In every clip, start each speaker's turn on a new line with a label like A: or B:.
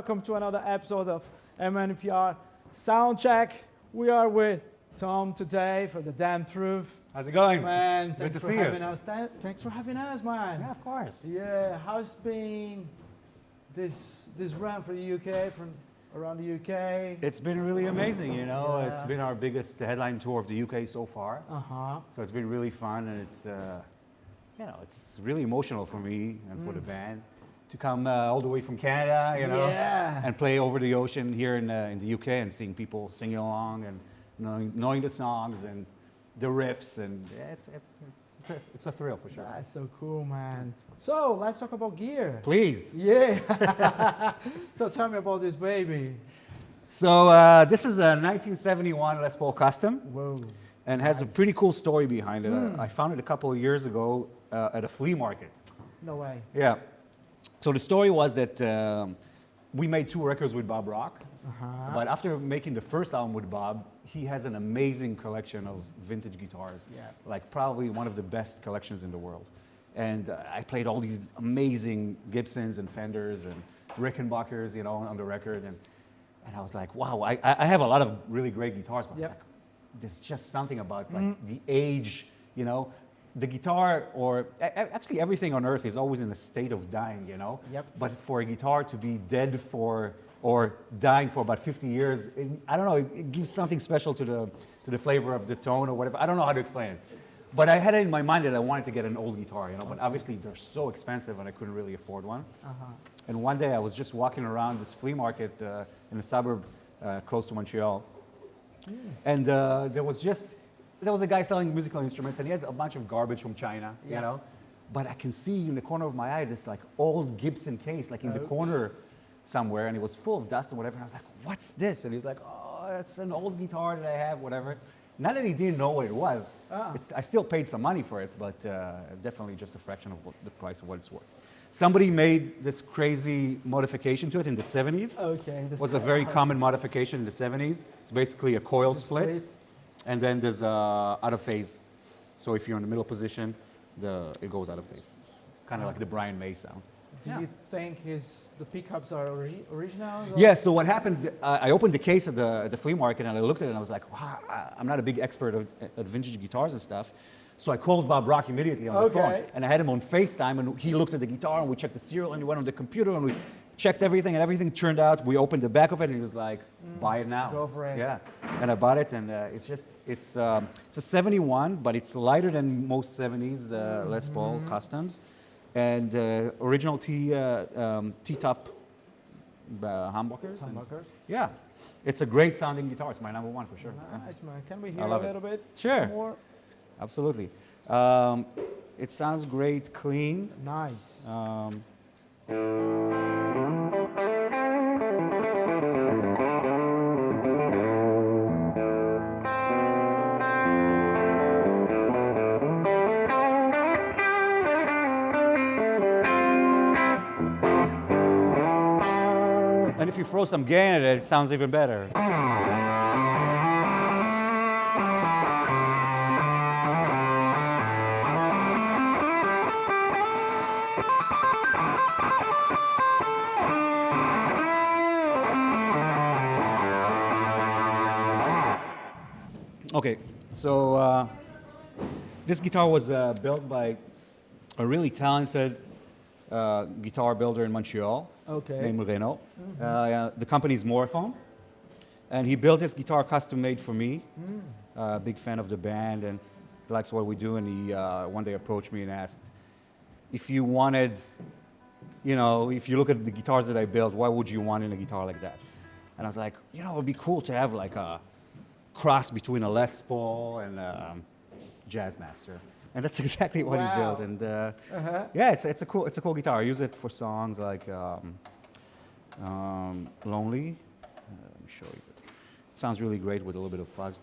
A: welcome to another episode of MNPR Soundcheck. We are with Tom today for the damn truth.
B: How's it going?
A: Man,
B: Good
A: thanks
B: to
A: for
B: see
A: having
B: you.
A: us. Thanks for having us, man.
B: Yeah, of course.
A: Yeah, how's been this run for the UK, from around the UK?
B: It's been really amazing, you know.
A: Yeah.
B: It's been our biggest headline tour of the UK so far.
A: Uh-huh.
B: So it's been really fun, and it's, you know, it's really emotional for me and for the band to come all the way from Canada, you know,
A: Yeah.
B: and play over the ocean here in the UK and seeing people singing along and knowing the songs and the riffs, and yeah, it's a thrill for sure.
A: That's so cool, man. So let's talk about gear.
B: Please.
A: Yeah. So tell me about this baby.
B: So this is a 1971 Les Paul Custom.
A: Whoa.
B: And has a pretty cool story behind it. I found it a couple of years ago at a flea market.
A: No way.
B: Yeah. So the story was that we made 2 records with Bob Rock.
A: Uh-huh.
B: But after making the first album with Bob, he has an amazing collection of vintage guitars.
A: Yeah.
B: Like probably one of the best collections in the world. And I played all these amazing Gibsons and Fenders and Rickenbackers, you know, on the record. And I was like, wow, I have a lot of really great guitars, but I was like, there's just something about like the age, you know. The guitar, or actually everything on earth is always in a state of dying, you know.
A: Yep.
B: But for a guitar to be dead for, or dying for about 50 years, I don't know, it gives something special to the flavor of the tone or whatever. I don't know how to explain it. But I had it in my mind that I wanted to get an old guitar, you know, but obviously they're so expensive and I couldn't really afford one.
A: Uh-huh.
B: And one day I was just walking around this flea market in a suburb close to Montreal. And there was a guy selling musical instruments, and he had a bunch of garbage from China, you know. But I can see in the corner of my eye this like old Gibson case, like in the corner somewhere, and it was full of dust and whatever. And I was like, "What's this?" And he was like, "Oh, it's an old guitar that I have, whatever." Not that he didn't know what it was. I still paid some money for it, but definitely just a fraction of the price of what it's worth. Somebody made this crazy modification to it in the 70s.
A: Okay.
B: It was a very common modification in the 70s. It's basically a coil split. And then there's out of phase. So if you're in the middle position, it goes out of phase. Kind of like the Brian May sound.
A: Do you think the pickups are original?
B: Yeah, so what happened, I opened the case at the flea market and I looked at it and I was like, wow, I'm not a big expert at vintage guitars and stuff. So I called Bob Rock immediately on the phone, and I had him on FaceTime, and he looked at the guitar and we checked the serial and we went on the computer and we checked everything, and everything turned out. We opened the back of it and he was like, buy it now.
A: Go for it.
B: Yeah, and I bought it, and it's a 71, but it's lighter than most 70s Les Paul Customs, and original T-top humbuckers. Yeah, it's a great sounding guitar. It's my number 1 for sure.
A: Nice, man. Can we hear
B: I love
A: a little bit
B: Sure.
A: more?
B: Absolutely. It sounds great, clean.
A: Nice.
B: And if you throw some gain at it, it sounds even better. Okay, so this guitar was built by a really talented guitar builder in Montreal named Renaud. The company is Morifone, and he built this guitar custom made for me. Big fan of the band and likes what we do, and he one day approached me and asked if you wanted, you know, if you look at the guitars that I built, what would you want in a guitar like that? And I was like, you know, it would be cool to have like a cross between a Les Paul and a Jazzmaster. And that's exactly what he built. And yeah, it's a cool guitar. I use it for songs like Lonely. Let me show you. It sounds really great with a little bit of fuzz.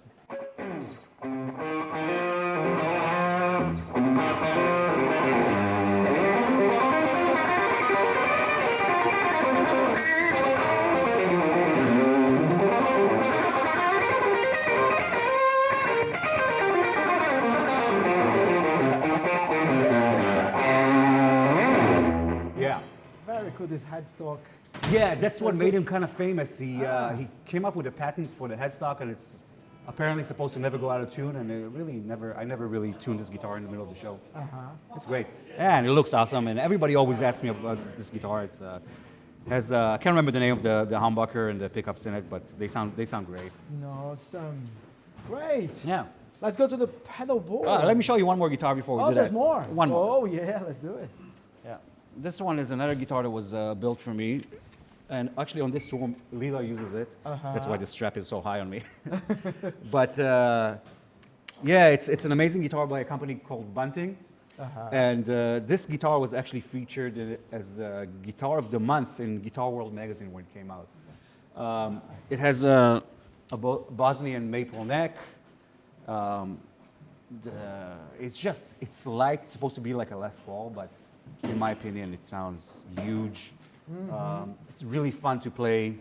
A: Very cool, this headstock
B: Yeah, that's what made him kind of famous. He came up with a patent for the headstock, and it's apparently supposed to never go out of tune. And I never really tuned this guitar in the middle of the show. It's great, and it looks awesome. And everybody always asks me about this guitar. It's has I can't remember the name of the humbucker and the pickups in it, but they sound great.
A: Awesome, great.
B: Yeah.
A: Let's go to the pedal board.
B: Let me show you one more guitar before we do that.
A: Oh, there's more.
B: One more.
A: Oh yeah, let's do it.
B: Yeah. This one is another guitar that was built for me. And actually on this tour, Lee-La uses it. That's why the strap is so high on me. But yeah, it's an amazing guitar by a company called Bunting. And this guitar was actually featured as Guitar of the Month in Guitar World magazine when it came out. It has a Bosnian maple neck. It's light. It's supposed to be like a Les Paul, but in my opinion, it sounds huge. It's really fun to play,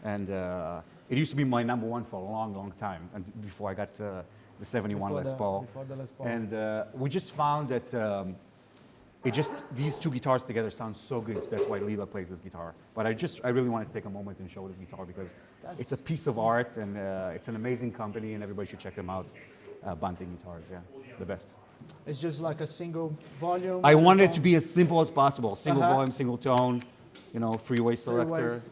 B: and it used to be my number one for a long, long time, and before I got the 71 Les Paul.
A: Before the Les Paul.
B: And we just found that these two guitars together sound so good. So that's why Lee-La plays this guitar. But I really want to take a moment and show this guitar because it's a piece of art, and it's an amazing company, and everybody should check them out. Bunting guitars, yeah, the best.
A: It's just like a single volume.
B: I wanted it to be as simple as possible. Single volume, single tone, three-way selector.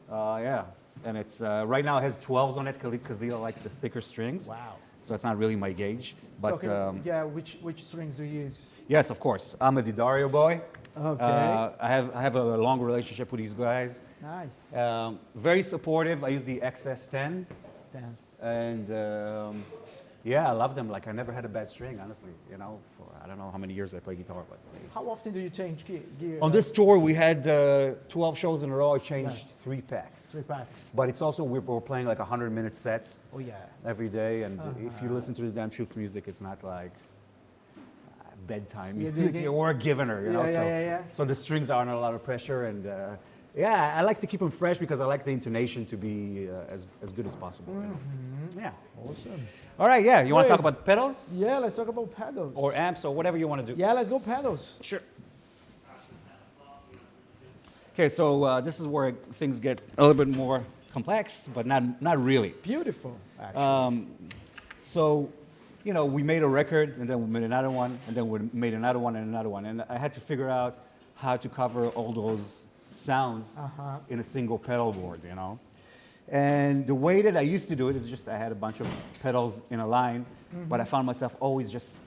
B: Yeah, and it's right now it has 12s on it because Lee-La likes the thicker strings.
A: Wow.
B: So it's not really my gauge. But
A: yeah, which strings do you use?
B: Yes, of course. I'm a Didario boy.
A: Okay.
B: I have a long relationship with these guys.
A: Nice.
B: Very supportive. I use the XS10.
A: Dance.
B: And yeah, I love them. Like I never had a bad string, honestly. For I don't know how many years I play guitar, but
A: how often do you change gear?
B: On this tour, we had 12 shows in a row. I changed 3 packs.
A: 3 packs.
B: But it's also we're playing like 100-minute sets.
A: Oh yeah.
B: Every day, and if you listen to the Damn Truth music, it's not like bedtime music or a givener, So the strings are under a lot of pressure, and yeah, I like to keep them fresh because I like the intonation to be as good as possible. Yeah.
A: Awesome.
B: All right, yeah. You want to talk about pedals?
A: Yeah, let's talk about pedals.
B: Or amps or whatever you want to do.
A: Yeah, let's go pedals.
B: Sure. Okay, so this is where things get a little bit more complex, but not really.
A: Beautiful, actually.
B: So, we made a record, and then we made another one, and then we made another one and another one. And I had to figure out how to cover all those sounds in a single pedal board, And the way that I used to do it is just I had a bunch of pedals in a line, but I found myself always just,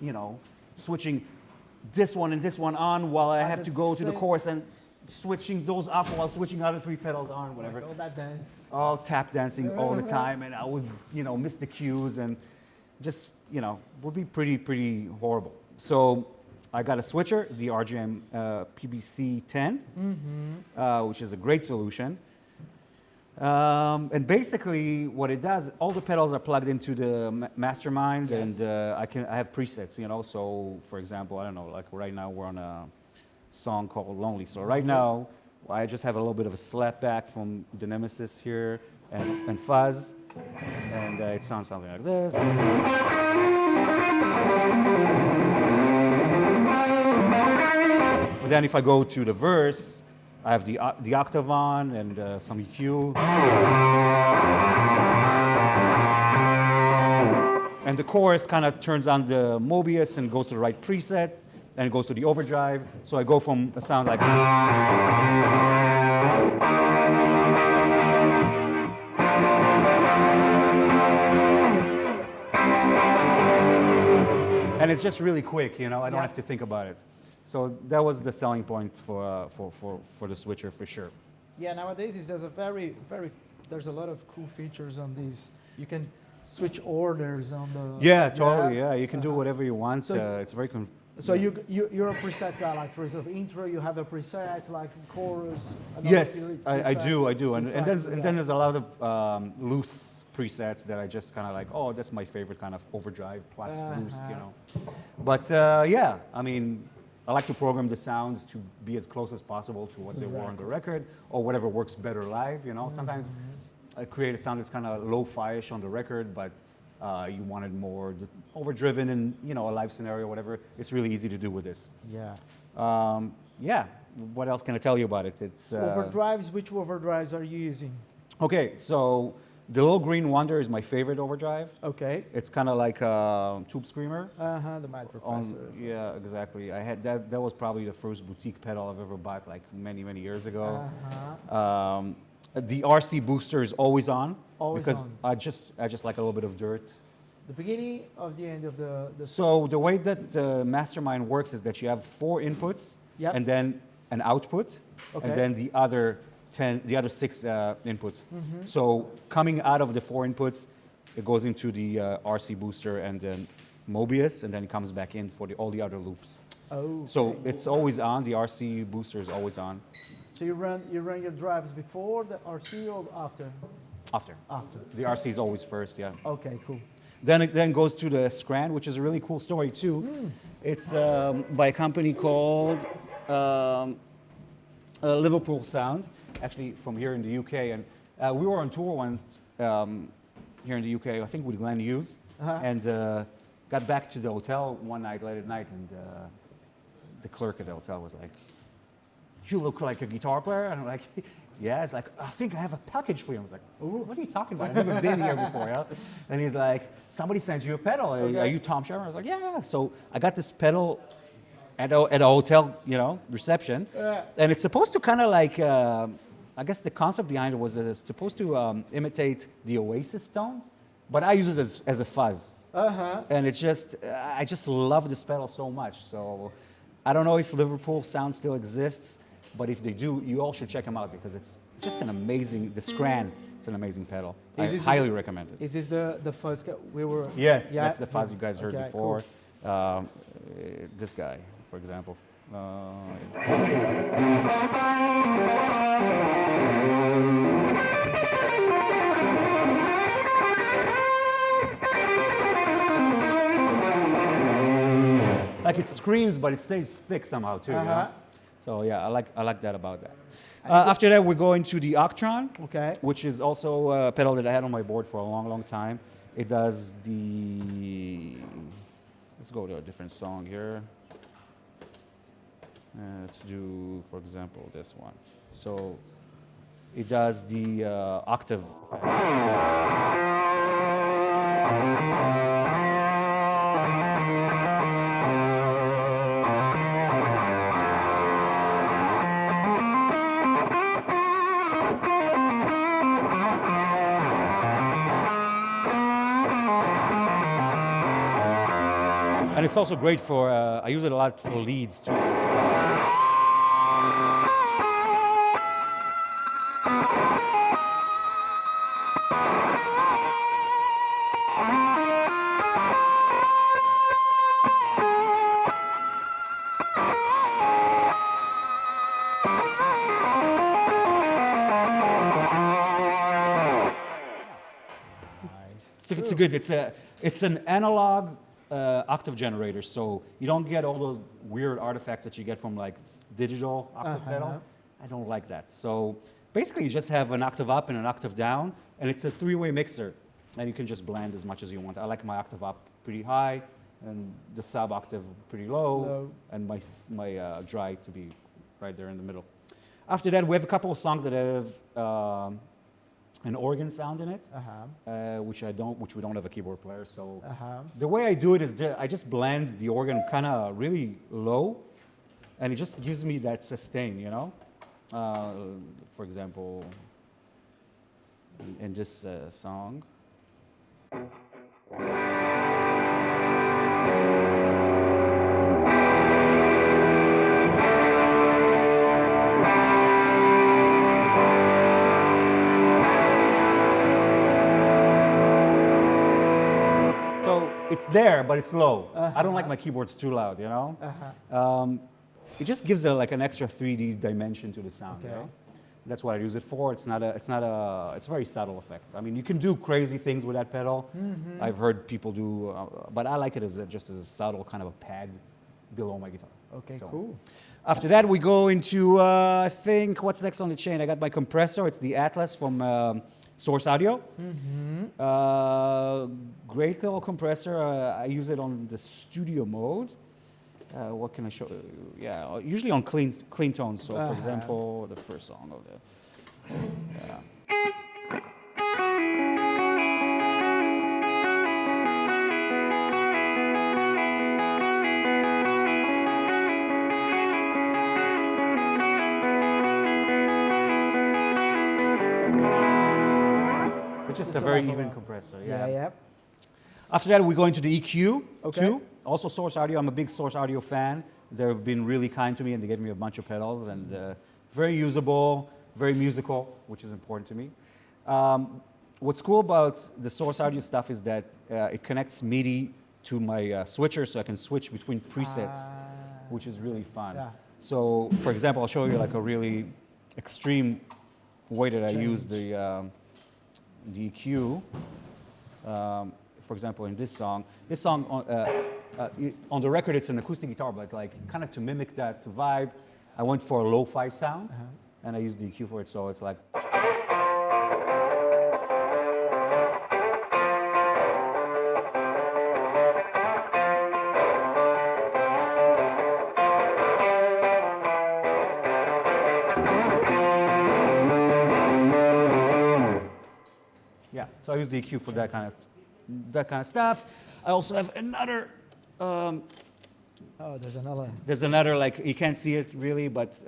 B: switching this one and this one on while I have to go to the chorus and switching those off while switching other 3 pedals on, whatever.
A: All that dance.
B: All tap dancing all the time, and I would, miss the cues and just, would be pretty horrible. So I got a switcher, the RGM PBC-10, which is a great solution. And basically, what it does, all the pedals are plugged into the Mastermind, and I have presets, So, for example, I don't know, like right now we're on a song called Lonely. So right now, I just have a little bit of a slap back from the Nemesis here and fuzz, and it sounds something like this. But then if I go to the verse, I have the octave on and some EQ. And the chorus kind of turns on the Mobius and goes to the right preset, and it goes to the overdrive. So I go from a sound like... And it's just really quick, I don't have to think about it. So that was the selling point for the switcher for sure.
A: Yeah, nowadays there's a lot of cool features on these. You can switch orders on the.
B: Yeah, totally. Yeah, you can do whatever you want.
A: So
B: it's very.
A: So you're a preset guy, like for example, intro. You have a preset like chorus.
B: Yes, I do, and then there's a lot of loose presets that I just kind of like. Oh, that's my favorite kind of overdrive plus boost, But yeah, I mean. I like to program the sounds to be as close as possible to what they were on the record or whatever works better live, Sometimes I create a sound that's kind of lo-fi-ish on the record, but you wanted more overdriven in, a live scenario, whatever. It's really easy to do with this.
A: Yeah.
B: Yeah. what else can I tell you about it? It's
A: overdrives. Which overdrives are you using?
B: okay. So the little green Wonder is my favorite overdrive.
A: Okay.
B: It's kind of like a tube screamer.
A: The Mad Professor.
B: Yeah, exactly. I had that. That was probably the first boutique pedal I've ever bought, like many years ago. The RC booster is always on because I just like a little bit of dirt.
A: The beginning of the end of the
B: So the way that the Mastermind works is that you have 4 inputs and then an output, and then the other 6 inputs. So coming out of the 4 inputs, it goes into the RC booster and then Mobius, and then it comes back in for all the other loops. So it's always on. The RC booster is always on.
A: So you run your drives before the RC or after?
B: After. The RC is always first, yeah.
A: Okay, cool.
B: Then it then goes to the Scran, which is a really cool story too. It's by a company called Liverpool Sound, actually from here in the UK. And we were on tour once here in the UK, I think with Glenn Hughes, and got back to the hotel one night, late at night, and the clerk at the hotel was like, "You look like a guitar player." And I'm like, "Yeah." It's like, "I think I have a package for you." I was like, "Oh, what are you talking about? I've never been here before." Yeah? And he's like, "Somebody sent you a pedal. Are you Tom Shemer?" I was like, "Yeah." So I got this pedal at a hotel, reception, and it's supposed to kind of like, I guess the concept behind it was that it's supposed to imitate the Oasis tone, but I use it as a fuzz. And it's just, I just love this pedal so much. So I don't know if Liverpool Sound still exists, but if they do, you all should check them out because it's just an amazing, the Scran, it's an amazing pedal. I highly recommend it.
A: Is this the fuzz we were?
B: Yes, that's the fuzz you guys heard before.
A: Cool.
B: This guy, for example. Like it screams, but it stays thick somehow too. So yeah, I like that about that. After that, we're going to the Octron, which is also a pedal that I had on my board for a long time. It does the. Let's go to a different song here. Let's do, for example, this one. So it does the octave effect. And it's also great for, I use it a lot for leads too. It's an analog octave generator, so you don't get all those weird artifacts that you get from like digital octave pedals. I don't like that. So basically you just have an octave up and an octave down, and it's a 3-way mixer, and you can just blend as much as you want. I like my octave up pretty high and the sub octave pretty low. And my dry to be right there in the middle. After that, we have a couple of songs that have an organ sound in it, which we don't have a keyboard player. So the way I do it is I just blend the organ kind of really low, and it just gives me that sustain, For example, in this song. It's there, but it's low. I don't like my keyboards too loud, It just gives like an extra 3D dimension to the sound. That's what I use it for. It's a very subtle effect. I mean, you can do crazy things with that pedal. I've heard people do, but I like it just as a subtle kind of a pad below my guitar.
A: Okay, cool.
B: After that, we go into, I think, what's next on the chain? I got my compressor. It's the Atlas from Source Audio. Great little compressor. I use it on the studio mode. what can I show you? Yeah, usually on clean tones. So, for example, the first song of the. It's just a very even compressor.
A: Yeah.
B: After that, we go into the EQ too. Also Source Audio. I'm a big Source Audio fan. They've been really kind to me, and they gave me a bunch of pedals, and very usable, very musical, which is important to me. What's cool about the Source Audio stuff is that it connects MIDI to my switcher, so I can switch between presets, which is really fun.
A: Yeah.
B: So, for example, I'll show you like a really extreme way that I use the EQ. For example, in this song on the record it's an acoustic guitar, but like kind of to mimic that vibe, I went for a lo-fi sound, and I used the EQ for it, so it's like. Yeah, so I use the EQ for that kind of stuff. I also have another.
A: There's another.
B: There's another, like you can't see it really, but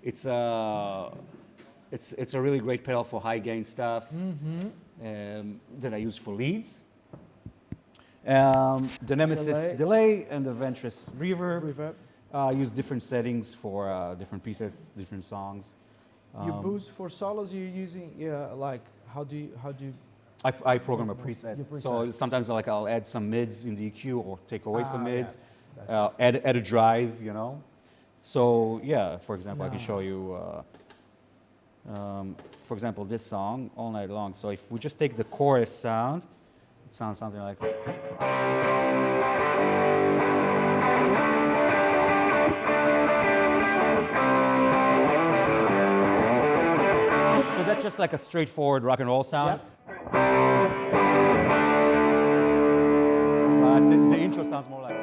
B: it's a really great pedal for high gain stuff that I use for leads. The Nemesis delay and the Ventris reverb. I use different settings for different presets, different songs.
A: You boost for solos. You're using like how do you?
B: I program a preset. So sometimes I'll add some mids in the EQ or take away some mids, add a drive, you know. So yeah, for example, I can show you, for example, this song, All Night Long. So if we just take the chorus sound, it sounds something like. So that's just like a straightforward rock and roll sound.
A: Yep.
B: The intro sounds more like.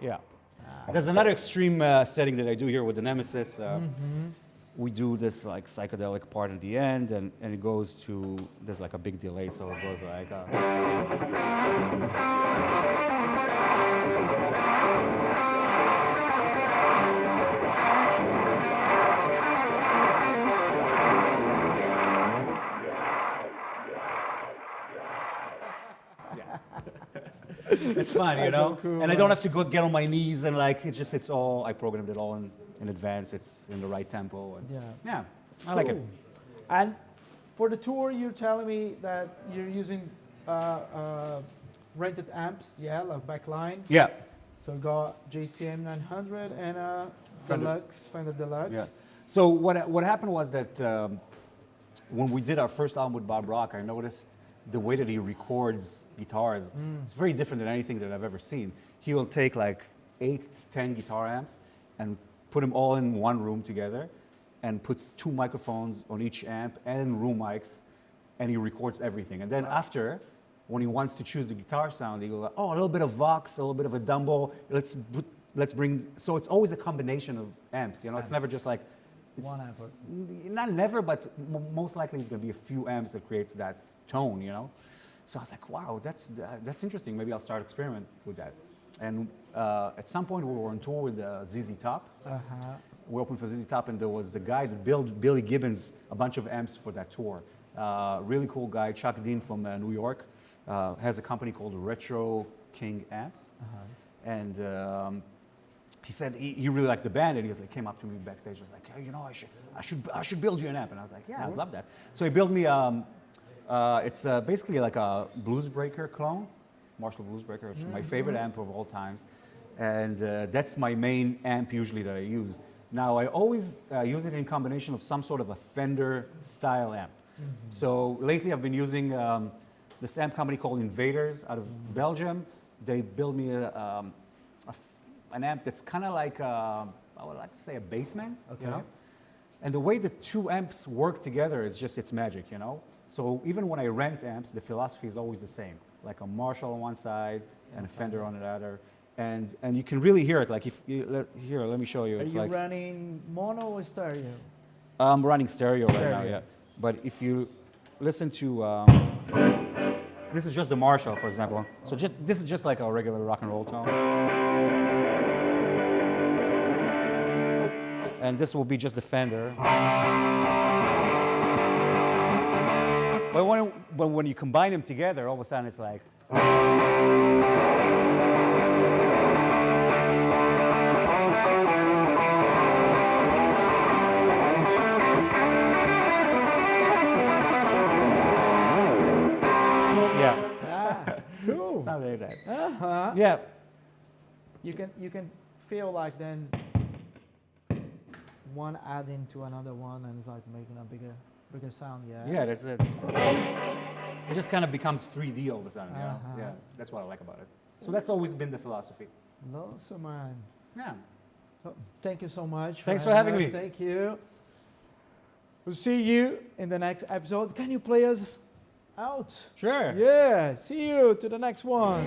B: Yeah. There's another extreme setting that I do here with the Nemesis. We do this like psychedelic part at the end, and it goes to, there's like a big delay, so it goes like. It's fun, you know? So cool, and I don't have to get on my knees and like, it's all, I programmed it all in advance. It's in the right tempo. And yeah, I like it.
A: And for the tour, you're telling me that you're using rented amps, like backline.
B: Yeah.
A: So we got JCM 900 and Fender Deluxe.
B: Yeah. So what happened was that when we did our first album with Bob Rock, I noticed the way that he records guitars. It's very different than anything that I've ever seen. He will take like 8 to 10 guitar amps and put them all in one room together and put 2 microphones on each amp and room mics, and he records everything. And then after, when he wants to choose the guitar sound, he goes, a little bit of Vox, a little bit of a Dumbo, let's bring, so it's always a combination of amps, you know, it's never just like,
A: one amp.
B: Not never, but most likely it's gonna be a few amps that creates that tone, you know? So I was like, wow, that's interesting, maybe I'll start experiment with that. And at some point we were on tour with ZZ Top. We opened for ZZ Top, and there was a guy that built Billy Gibbons a bunch of amps for that tour. Really cool guy, Chuck Dean from New York, has a company called Retro King Amps. And he said he really liked the band, and he came up to me backstage, was like, hey, you know, I should build you an amp. And I was like, yeah, I'd love that. So he built me, it's basically like a Blues Breaker clone, Marshall Blues Breaker, which is my favorite amp of all times. And that's my main amp usually that I use. Now, I always use it in combination of some sort of a Fender style amp. So lately I've been using this amp company called Invaders out of Belgium. They build me an amp that's kind of like, I would like to say a bassman,
A: Okay.
B: you know? And the way the two amps work together is just, it's magic, you know? So even when I rent amps, the philosophy is always the same. Like a Marshall on one side and a Fender on the other. And you can really hear it. Like if you, here, let me show you.
A: Are
B: It's
A: you
B: like,
A: running mono or stereo?
B: I'm running stereo right now,
A: Stereo.
B: yeah. But if you listen to, this is just the Marshall, for example. So this is just like a regular rock and roll tone. And this will be just the Fender. But when you combine them together, all of a sudden it's like. Yeah.
A: Ah, cool.
B: Something like that.
A: Uh-huh.
B: Yeah.
A: You can feel like then one adding to another one, and it's like making a bigger sound. Yeah.
B: Yeah, that's it. It just kind of becomes 3D all of a sudden. You know?
A: Uh-huh.
B: Yeah, that's what I like about it. So that's always been the philosophy.
A: Awesome, man.
B: Yeah.
A: So, thank you so much.
B: Thanks for having
A: us.
B: me.
A: Thank you. We'll see you in the next episode. Can you play us out?
B: Sure.
A: Yeah. See you to the next one.